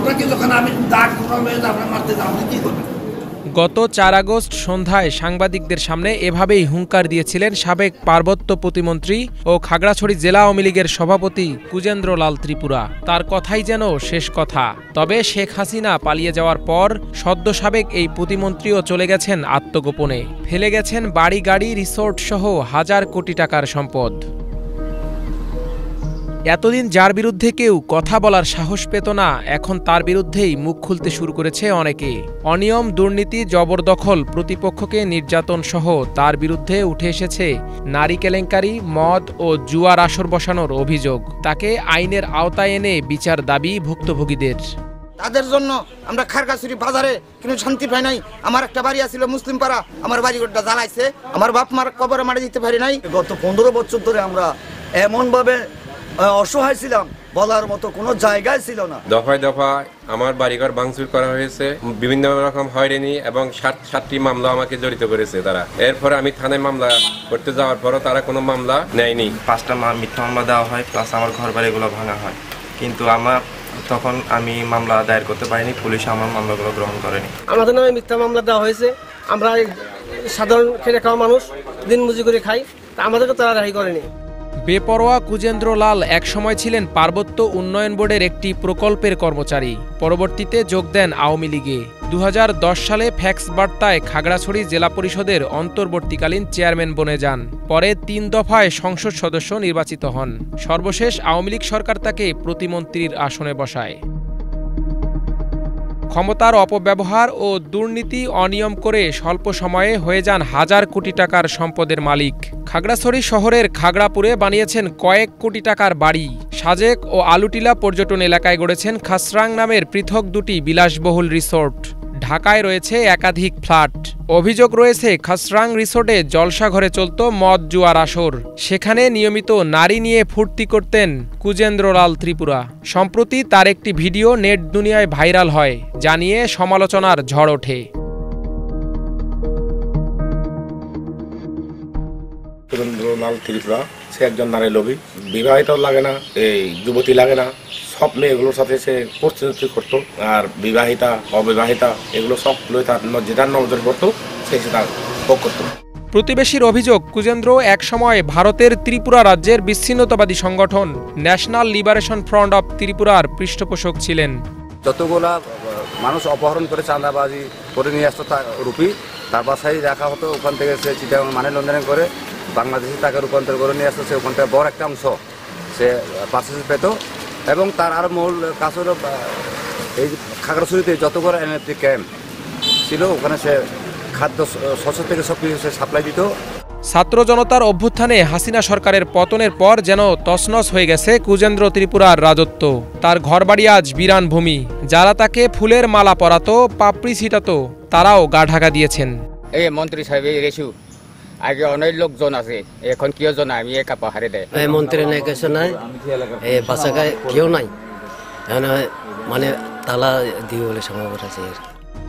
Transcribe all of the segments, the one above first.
আপনাকে যখন আমি দাগ আপনার মারতে যাবো কি করবেন? গত ৪ আগস্ট সন্ধ্যায় সাংবাদিকদের সামনে এভাবেই হুঙ্কার দিয়েছিলেন সাবেক পার্বত্য প্রতিমন্ত্রী ও খাগড়াছড়ি জেলা আওয়ামী লীগের সভাপতি কুজেন্দ্র লাল ত্রিপুরা। তার কথাই যেন শেষ কথা। তবে শেখ হাসিনা পালিয়ে যাওয়ার পর সদ্য সাবেক এই প্রতিমন্ত্রীও চলে গেছেন আত্মগোপনে, ফেলে গেছেন বাড়ি গাড়ি রিসোর্ট সহ হাজার কোটি টাকার সম্পদ। এতদিন যার বিরুদ্ধে কেউ কথা বলার সাহস পেত না, এখন তার বিরুদ্ধেই মুখ খুলতে শুরু করেছে অনেকে। অনিয়ম, দুর্নীতি, জবরদখল, প্রতিপক্ষকে নির্যাতন সহ তার বিরুদ্ধে উঠে এসেছে নারী কেলেঙ্কারি, মদ ও জুয়ার আসর বসানোর অভিযোগ। তাকে আইনের আওতায় এনে বিচার দাবি ভুক্তভোগীদের। তাদের জন্য আমরা খাগড়াছড়ি বাজারে কিন্তু শান্তি পাই নাই। আমার একটা বাড়ি আছিল মুসলিম পাড়া, আমার বাড়িঘরটা জ্বালাইছে, আমার বাপ মার কবরে মারা দিতে পারি নাই। গত ১৫ বছর ধরে আমরা এমনভাবে অসহায় ছিলাম, বলার মতো কোনো জায়গায় ছিল না। দফায় দফায় আমার বাড়িঘর ভাঙচুর করা হয়েছে, বিভিন্ন রকম হয়রানি এবং ৭টি মামলা আমাকে জড়িত করেছে তারা। এরপরে আমি থানায় মামলা করতে যাওয়ার পরও তারা কোনো মামলা নেয়নি। ৫টা মিথ্যা মামলা দেওয়া হয়, প্লাস আমার ঘর বাড়িগুলো ভাঙা হয়, কিন্তু তখন আমি মামলা দায়ের করতে পারিনি, পুলিশ আমার মামলাগুলো গ্রহণ করেনি। আমাদের নামে মিথ্যা মামলা দেওয়া হয়েছে। আমরা সাধারণ খেটে খাওয়া মানুষ, দিন মজুরি করে খাই, তা আমাদেরকে তারা রেহাই করেনি। বেপরোয়া কুজেন্দ্র লাল একসময় ছিলেন পার্বত্য উন্নয়ন বোর্ডের একটি প্রকল্পের কর্মচারী। পরবর্তীতে যোগ দেন আওয়ামী লীগে। ২০১০ সালে ফ্যাক্স বার্তায় খাগড়াছড়ি জেলা পরিষদের অন্তর্বর্তীকালীন চেয়ারম্যান বনে যান। পরে ৩ দফায় সংসদ সদস্য নির্বাচিত হন। সর্বশেষ আওয়ামী লীগ সরকার তাকে প্রতিমন্ত্রীর আসনে বসায়। ক্ষমতার অপব্যবহার ও দুর্নীতি, অনিয়ম করে স্বল্প সময়ে হয়ে যান হাজার কোটি টাকার সম্পদের মালিক। খাগড়াছড়ি শহরের খাগড়াপুরে বানিয়েছেন কয়েক কোটি টাকার বাড়ি। সাজেক ও আলুটিলা পর্যটন এলাকায় গড়েছেন খাসরাং নামের পৃথক ২টি বিলাসবহুল রিসোর্ট। ঢাকায় রয়েছে একাধিক ফ্ল্যাট। অভিযোগ রয়েছে খাসরাং রিসোর্টে জলসাঘরে চলত মদ জুয়ার আসর। সেখানে নিয়মিত নারী নিয়ে ফুর্তি করতেন কুজেন্দ্র লাল ত্রিপুরা। সম্প্রতি তার একটি ভিডিও নেট দুনিয়ায় ভাইরাল হয়, যা নিয়ে সমালোচনার ঝড় ওঠে। কুজেন্দ্র লাল ত্রিপুরা সে একজন নারী লোভী, বিবাহিত লাগে না, এই যুবতী লাগে না, সব মেয়েগুলোর সাথে সে প্রস্তুতি করতো। আর বিবাহিতা অবিবাহিতা এগুলো সব তার যেটার নজর পড়তো সে সেটা ভোগ করতো। প্রতিবেশীর অভিযোগ, কুজেন্দ্র একসময় ভারতের ত্রিপুরা রাজ্যের বিচ্ছিন্নতাবাদী সংগঠন ন্যাশনাল লিবারেশন ফ্রন্ট অব ত্রিপুরার পৃষ্ঠপোষক ছিলেন। যতগুলা মানুষ অপহরণ করে চাঁদাবাজি করে নিয়ে আসতো রুপি, তার বাসায় রাখা হতো। ওখান থেকে সে চিটাগাং মানি লন্ডারিং করে বাংলাদেশি টাকা রূপান্তর করে নিয়ে আসতো। সে ওখান থেকে বড় একটা অংশ সে পার্সেস পেত। এবং তার আরও মূল কাজ হলো এই খাগড়াছড়িতে যতগুলো এনএফটি ক্যাম্প ছিল, ওখানে সে খাদ্য শস্য থেকে সব কিছু সে সাপ্লাই দিত। ছাত্র জনতার অভ্যুত্থানে হাসিনা সরকারের পতনের পর যেন তছনছ হয়ে গেছে কুজেন্দ্র ত্রিপুরার রাজত্ব। তার ঘরবাড়ি আজ বিরান ভূমি। যারা তাকে ফুলের মালা পরাতো, পাপড়ি ছিটাতো, তারাও গা ঢাকা দিয়েছেন। এই মন্ত্রী সাহেব রেছু আগে অনেক লোকজন আছে, এখন কেউ জন আমি একা পাহাড়ে দেয়। মন্ত্রী নাই, কিছু নাই, বাসায় কেউ নাই, মানে তালা দিয়ে বলে সম্ভবত আছে।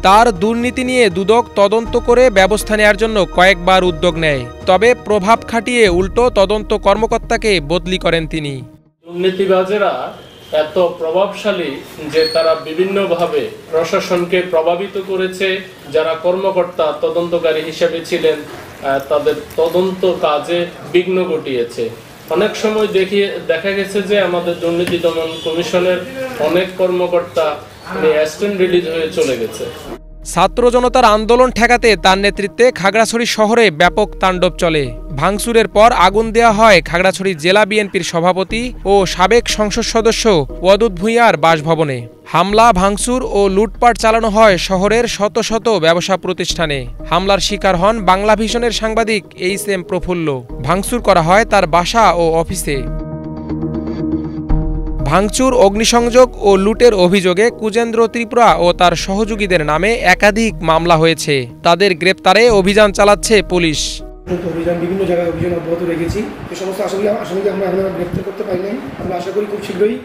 তার দুর্নীতি নিয়ে দুদক তদন্ত করে ব্যবস্থা নেয়ার জন্য কয়েকবার উদ্যোগ নেয়। তবে প্রভাব খাটিয়ে উল্টো তদন্ত কর্মকর্তাকে বদলি করেন তিনি। দুর্নীতিবাজেরা এত প্রভাবশালী যে তারা বিভিন্নভাবে প্রশাসনকে প্রভাবিত করেছে। যারা কর্মকর্তা তদন্তকারী হিসেবে ছিলেন, তাদের তদন্ত কাজে বিঘ্ন ঘটিয়েছে। অনেক সময় দেখা গেছে যে আমাদের দুর্নীতি দমন কমিশনের অনেক কর্মকর্তা অ্যাসিস্ট্যান্ট রিলিজ হয়ে চলে গেছে। ছাত্র জনতার আন্দোলন ঠেকাতে তার নেতৃত্বে খাগড়াছড়ি শহরে ব্যাপক তাণ্ডব চলে। ভাঙচুরের পর আগুন দেয়া হয় খাগড়াছড়ি জেলা বিএনপির সভাপতি ও সাবেক সংসদ সদস্য ওয়াদুদ ভূঁইয়ার বাসভবনে। হামলা, ভাঙচুর ও লুটপাট চালানো হয় শহরের শত শত ব্যবসা প্রতিষ্ঠানে। হামলার শিকার হন বাংলা ভিশনের সাংবাদিক এইচ.এম. প্রফুল্ল। ভাঙচুর করা হয় তার বাসা ও অফিসে। ভাঙচুর, অগ্নিসংযোগ ও লুটের অভিযোগে কুজেন্দ্র ত্রিপুরা ও তার সহযোগীদের নামে একাধিক মামলা হয়েছে। তাদের গ্রেপ্তারে অভিযান চালাচ্ছে পুলিশ। বিভিন্ন জায়গায় অভিযান অব্যাহত রেখেছি। এই সমস্ত আসামিকে আমরা এখন গ্রেপ্তার করতে পারি নাই। আমরা আশা করি খুব শীঘ্রই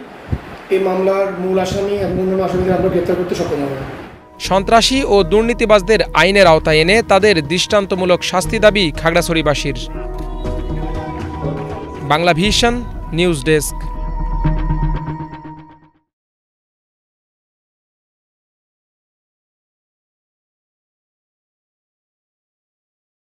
এই মামলার মূল আসামি এবং অন্যান্য আসামিদের আমরা গ্রেপ্তার করতে সক্ষম হব। সন্ত্রাসী ও দুর্নীতিবাজদের আইনের আওতায় এনে তাদের দৃষ্টান্তমূলক শাস্তি দাবি খাগড়াছড়িবাসীর। Bangla vision news desk.